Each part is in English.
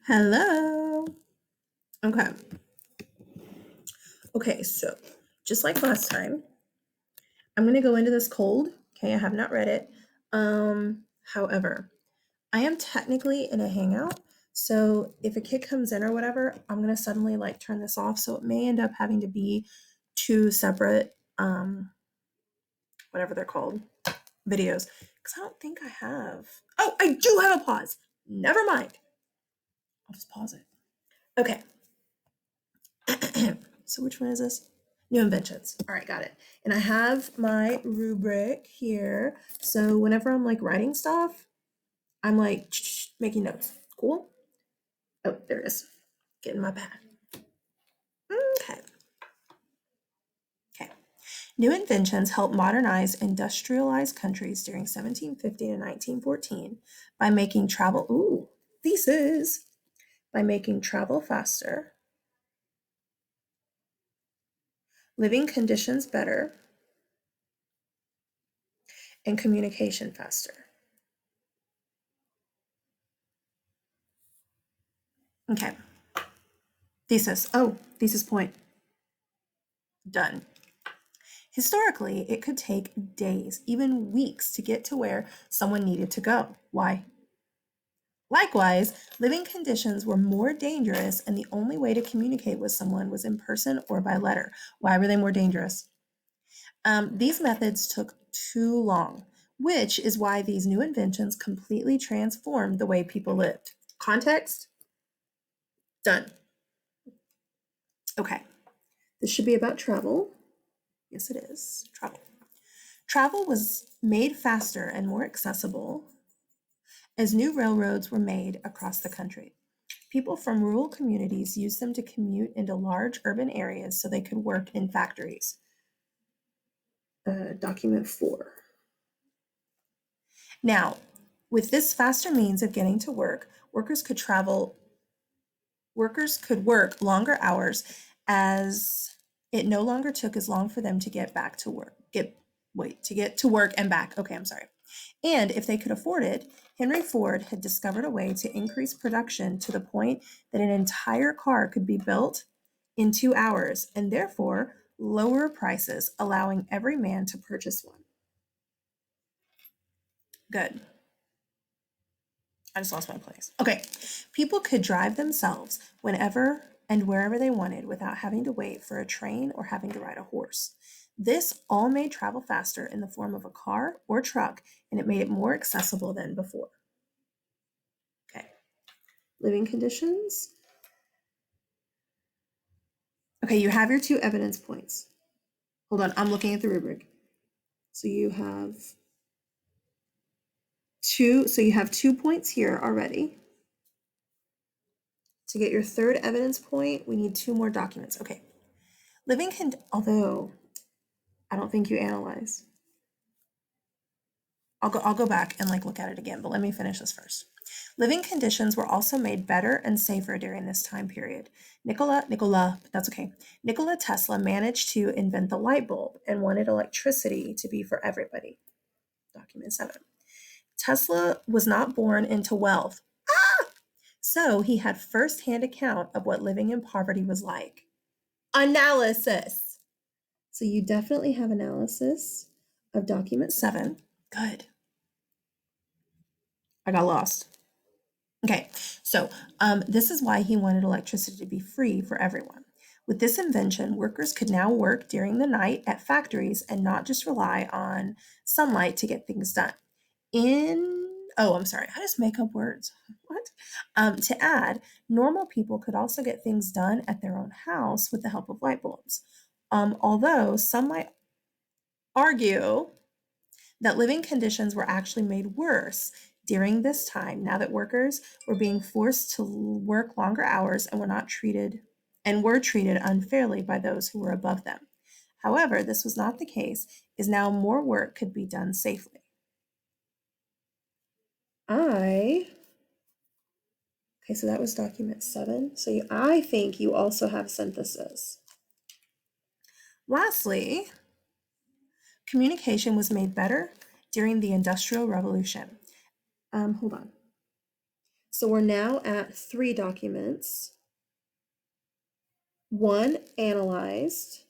Hello. Okay. Okay, so just like last time, I'm going to go into this cold. Okay, I have not read it. However, I am technically in a hangout. So if a kid comes in or whatever, I'm going to suddenly like turn this off. So it may end up having to be two separate whatever they're called videos cuz I don't think I have. Oh, I do have a pause. Never mind. I'll just pause it. Okay. So which one is this? New inventions. All right, got it. And I have my rubric here. So whenever I'm like writing stuff, I'm like making notes. Cool. Oh, there it is. Get in my pad. Okay. Okay. New inventions helped modernize industrialized countries during 1750 to 1914 by making travel, thesis, by making travel faster, living conditions better, and communication faster. Okay. Thesis. Oh, thesis point. Done. Historically, it could take days, even weeks, to get to where someone needed to go. Why? Likewise, living conditions were more dangerous, and the only way to communicate with someone was in person or by letter. Why were they more dangerous? These methods took too long, which is why these new inventions completely transformed the way people lived. Context? Done. Okay, this should be about travel. Yes, it is. Travel. Travel was made faster and more accessible as new railroads were made across the country. People from rural communities used them to commute into large urban areas so they could work in factories. Document 4. Now, with this faster means of getting to work, workers could work longer hours as it no longer took as long for them to get back to work. To get to work and back. Okay, I'm sorry. And if they could afford it, Henry Ford had discovered a way to increase production to the point that an entire car could be built in 2 hours and therefore lower prices, allowing every man to purchase one. Good. I just lost my place. Okay. People could drive themselves whenever and wherever they wanted without having to wait for a train or having to ride a horse. This all made travel faster in the form of a car or truck, and it made it more accessible than before. Okay. Living conditions. Okay, you have your two evidence points. Hold on, I'm looking at the rubric. So you have two points here already. To get your third evidence point, we need two more documents. Okay. Although I don't think you analyze. I'll go back and like look at it again, but let me finish this first. Living conditions were also made better and safer during this time period. Nikola Tesla managed to invent the light bulb and wanted electricity to be for everybody. Document 7. Tesla was not born into wealth, so he had first-hand account of what living in poverty was like. Analysis. So you definitely have analysis of document 7. Good. I got lost. Okay, so this is why he wanted electricity to be free for everyone. With this invention, workers could now work during the night at factories and not just rely on sunlight to get things done. I'm sorry, I just make up words. What? To add, normal people could also get things done at their own house with the help of light bulbs. Although some might argue that living conditions were actually made worse during this time now that workers were being forced to work longer hours and were treated unfairly by those who were above them. However, this was not the case, as now more work could be done safely. Okay, so that was document 7. So I think you also have synthesis. Lastly, communication was made better during the Industrial Revolution. Hold on. So we're now at 3 documents. 1 analyzed.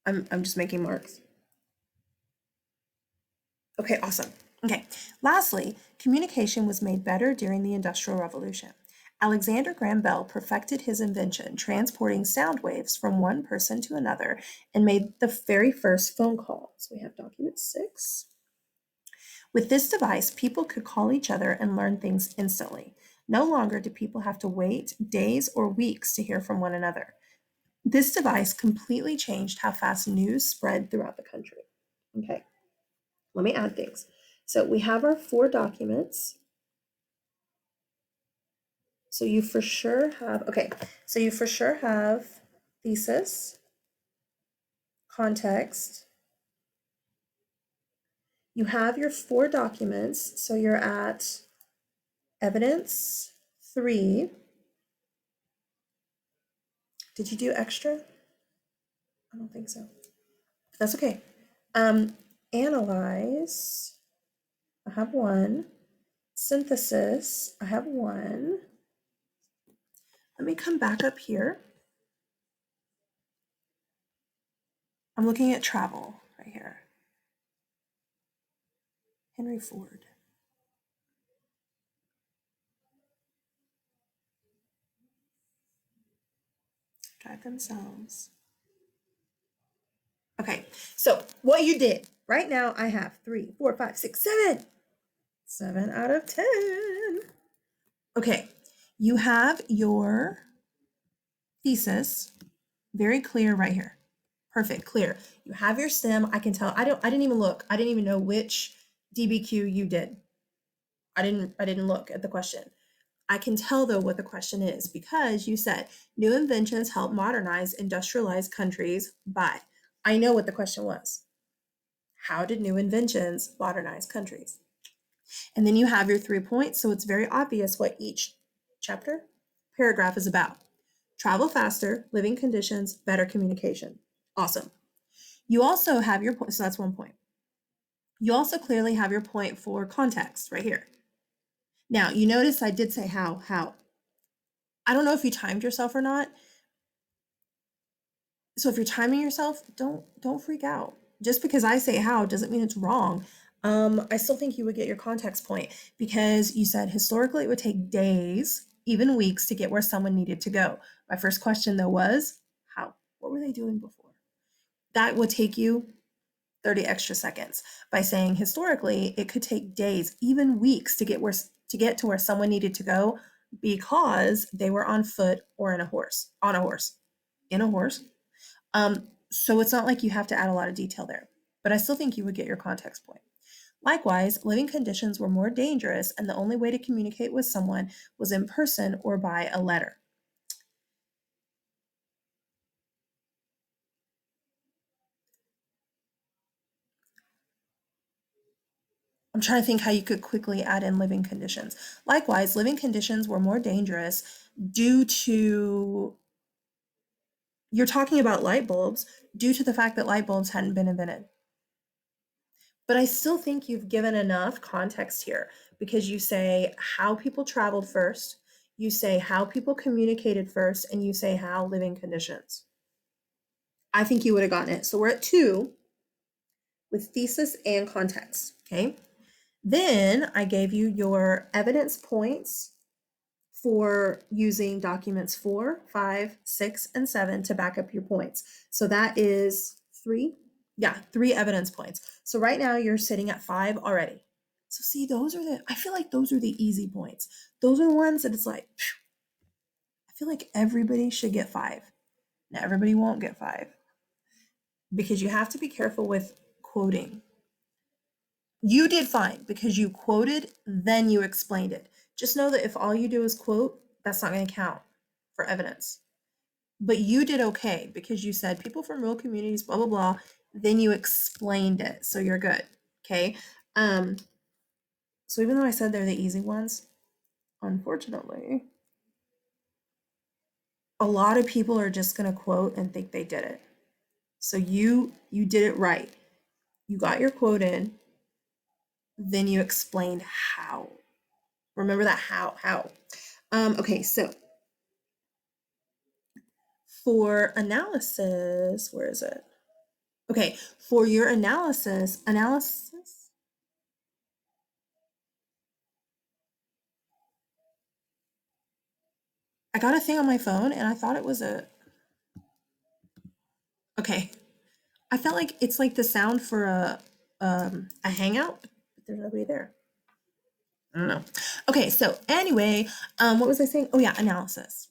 I'm just making marks. Okay, awesome. Okay, lastly, communication was made better during the Industrial Revolution. Alexander Graham Bell perfected his invention, transporting sound waves from one person to another, and made the very first phone call. So we have document 6. With this device, people could call each other and learn things instantly. No longer do people have to wait days or weeks to hear from one another. This device completely changed how fast news spread throughout the country. Okay, let me add things. So we have our 4 documents. So you for sure have, okay, so you for sure have thesis, context. You have your 4 documents, so you're at evidence 3. Did you do extra? I don't think so. That's okay. Analyze, I have 1. Synthesis, I have 1. Let me come back up here. I'm looking at travel right here. Henry Ford. Drive themselves. Okay, so what you did right now, I have 3, 4, 5, 6, 7. 7 out of 10. Okay, you have your thesis very clear right here. Perfect, clear. You have your stem. I can tell. I didn't even look. I didn't even know which DBQ you did. I didn't look at the question. I can tell though what the question is because you said new inventions help modernize industrialized countries by. I know what the question was. How did new inventions modernize countries? And then you have your 3 points, so it's very obvious what each chapter, paragraph is about. Travel faster, living conditions, better communication. Awesome. You also have your point, so that's 1 point. You also clearly have your point for context right here. Now, you notice I did say how. I don't know if you timed yourself or not. So if you're timing yourself, don't freak out. Just because I say how doesn't mean it's wrong. I still think you would get your context point because you said historically it would take days, even weeks, to get where someone needed to go. My first question though was how? What were they doing before? That would take you 30 extra seconds. By saying historically, it could take days, even weeks to get to where someone needed to go because they were on foot or in a horse, in a horse. So it's not like you have to add a lot of detail there, but I still think you would get your context point. Likewise, living conditions were more dangerous, and the only way to communicate with someone was in person or by a letter. I'm trying to think how you could quickly add in living conditions. Likewise, living conditions were more dangerous due to, you're talking about light bulbs, due to the fact that light bulbs hadn't been invented. But I still think you've given enough context here because you say how people traveled first, you say how people communicated first, and you say how living conditions. I think you would have gotten it. So we're at 2 with thesis and context. Okay. Then I gave you your evidence points for using documents 4, 5, 6, and 7 to back up your points. So that is 3. Yeah, 3 evidence points. So right now you're sitting at 5 already. So see, I feel like those are the easy points. Those are the ones that it's like, I feel like everybody should get 5. Now, everybody won't get 5 because you have to be careful with quoting. You did fine because you quoted, then you explained it. Just know that if all you do is quote, that's not going to count for evidence. But you did okay because you said people from rural communities, blah, blah, blah. Then you explained it. So you're good. Okay. So even though I said they're the easy ones, unfortunately, a lot of people are just going to quote and think they did it. So you did it right. You got your quote in, then you explained how. Remember that how. Okay, so for analysis, where is it? Okay, for your analysis, I got a thing on my phone and I thought it was okay. I felt like it's like the sound for a hangout, but there's nobody there. I don't know. Okay, so anyway, what was I saying? Oh yeah, analysis.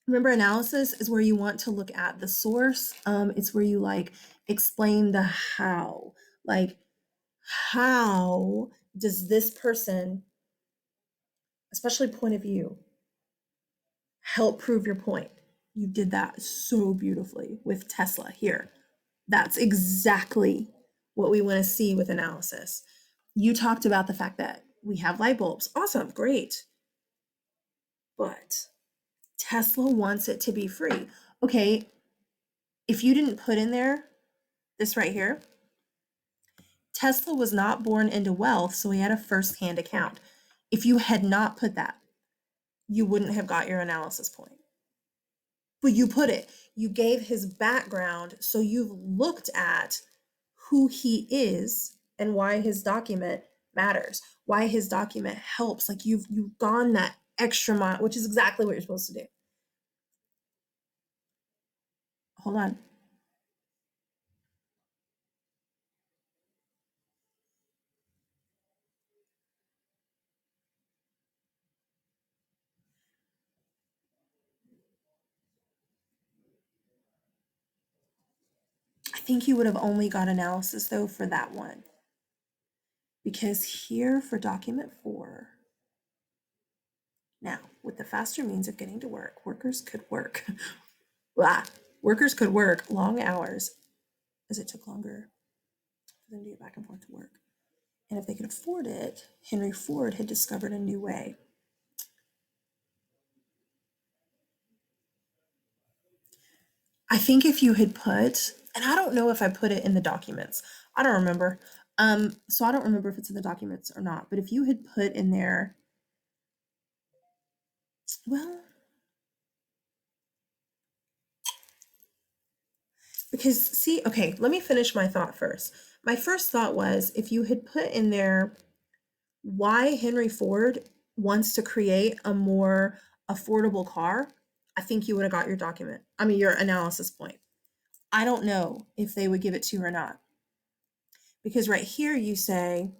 Remember, analysis is where you want to look at the source. It's where you like explain the how. Like, how does this person, especially point of view, help prove your point? You did that so beautifully with Tesla here. That's exactly what we want to see with analysis. You talked about the fact that we have light bulbs. Awesome, great. But Tesla wants it to be free. Okay, if you didn't put in there this right here, Tesla was not born into wealth, so he had a first-hand account. If you had not put that, you wouldn't have got your analysis point. But you put it. You gave his background, so you've looked at who he is and why his document matters, why his document helps. Like you've gone that extra mile, which is exactly what you're supposed to do. Hold on. I think you would have only got analysis though for that one. Because here for document 4, now with the faster means of getting to work, workers could work. Blah. Workers could work long hours as it took longer for them to get back and forth to work. And if they could afford it, Henry Ford had discovered a new way. I think if you had put, and I don't know if I put it in the documents. I don't remember. So I don't remember if it's in the documents or not. But if you had put in there, well, because see, okay, let me finish my thought first. My first thought was if you had put in there why Henry Ford wants to create a more affordable car, I think you would have got your document. I mean, your analysis point. I don't know if they would give it to you or not. Because right here you say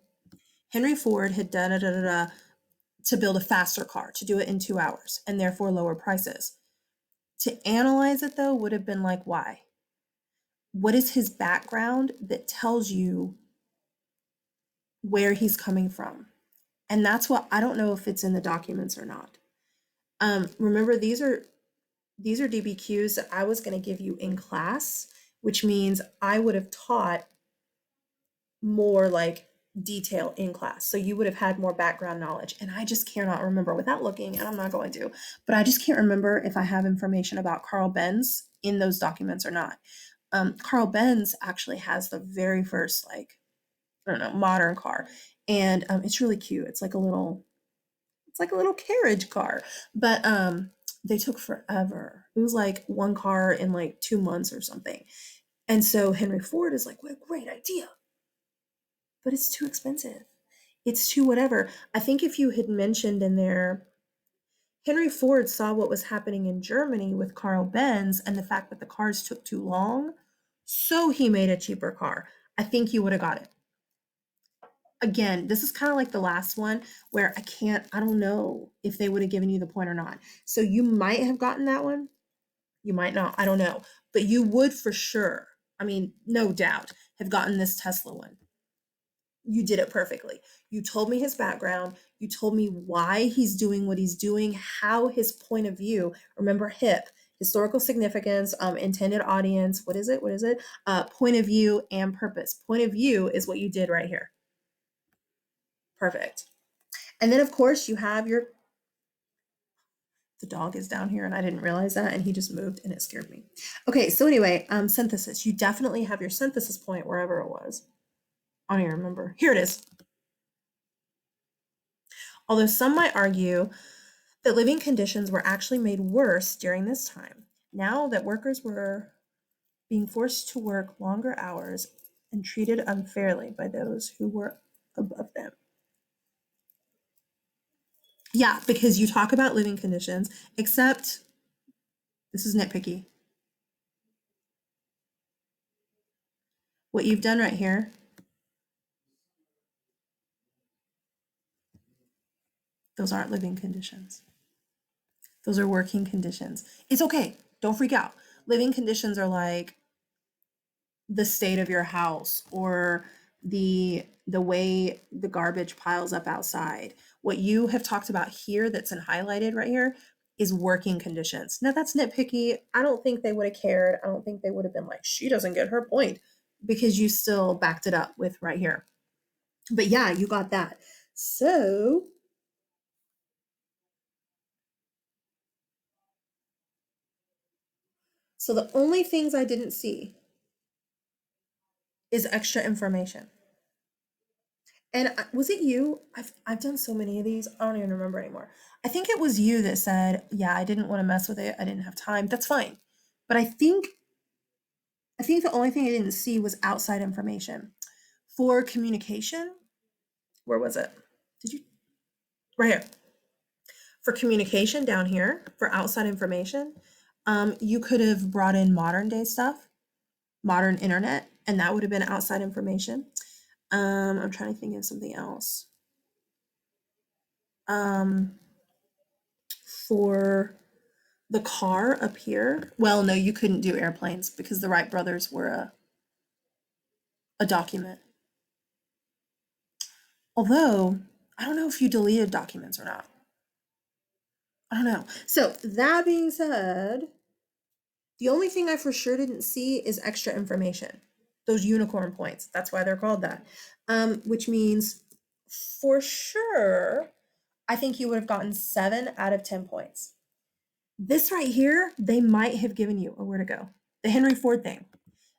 Henry Ford had da da da da da to build a faster car, to do it in 2 hours, and therefore lower prices. To analyze it though would have been like, why? What is his background that tells you where he's coming from? And that's what I don't know if it's in the documents or not. Remember, these are DBQs that I was going to give you in class, which means I would have taught more like detail in class. So you would have had more background knowledge. And I just cannot remember without looking, and I'm not going to, but I just can't remember if I have information about Carl Benz in those documents or not. Carl Benz actually has the very first, like, I don't know, modern car. And it's really cute. It's like a little carriage car. But they took forever. It was like one car in like 2 months or something. And so Henry Ford is like, what a great idea. But it's too expensive. It's too whatever. I think if you had mentioned in there, Henry Ford saw what was happening in Germany with Carl Benz and the fact that the cars took too long, so he made a cheaper car. I think you would have got it. Again, this is kind of like the last one where I don't know if they would have given you the point or not. So you might have gotten that one. You might not. I don't know. But you would for sure, I mean, no doubt, have gotten this Tesla one. You did it perfectly. You told me his background. You told me why he's doing what he's doing, how his point of view, remember HIP, historical significance, intended audience, what is it? What is it? Point of view and purpose. Point of view is what you did right here. Perfect. And then, of course, you have the dog is down here and I didn't realize that and he just moved and it scared me. Okay, so anyway, synthesis. You definitely have your synthesis point wherever it was. I don't even remember. Here it is. Although some might argue that living conditions were actually made worse during this time, now that workers were being forced to work longer hours and treated unfairly by those who were above them. Yeah, because you talk about living conditions, except this is nitpicky. What you've done right here, those aren't living conditions. Those are working conditions. It's okay. Don't freak out. Living conditions are like the state of your house or the way the garbage piles up outside. What you have talked about here that's in highlighted right here is working conditions. Now that's nitpicky. I don't think they would have cared. I don't think they would have been like, she doesn't get her point, because you still backed it up with right here. But yeah, you got that. So the only things I didn't see is extra information. And was it you? I've done so many of these. I don't even remember anymore. I think it was you that said, "Yeah, I didn't want to mess with it. I didn't have time." That's fine. But I think the only thing I didn't see was outside information. For communication, where was it? Did you right here. For communication down here, for outside information, you could have brought in modern day stuff, modern internet, and that would have been outside information. I'm trying to think of something else. Um, for the car up here, well, no, you couldn't do airplanes because the Wright brothers were a document. Although, I don't know if you deleted documents or not. I don't know. So, that being said, the only thing I for sure didn't see is extra information. Those unicorn points. That's why they're called that. Which means for sure, I think you would have gotten 7 out of 10 points. This right here, they might have given you, oh, where to go? The Henry Ford thing.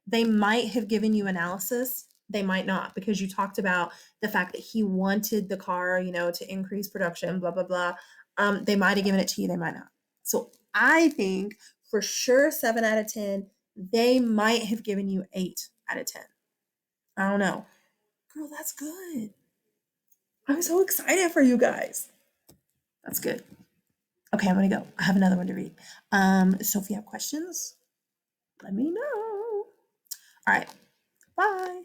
They might have given you analysis. They might not, because you talked about the fact that he wanted the car, to increase production, blah, blah, blah. They might have given it to you, they might not. So I think for sure 7 out of 10, they might have given you 8 out of 10. I don't know. Girl, that's good. I'm so excited for you guys. That's good. Okay, I'm gonna go. I have another one to read. So if you have questions, let me know. All right. Bye.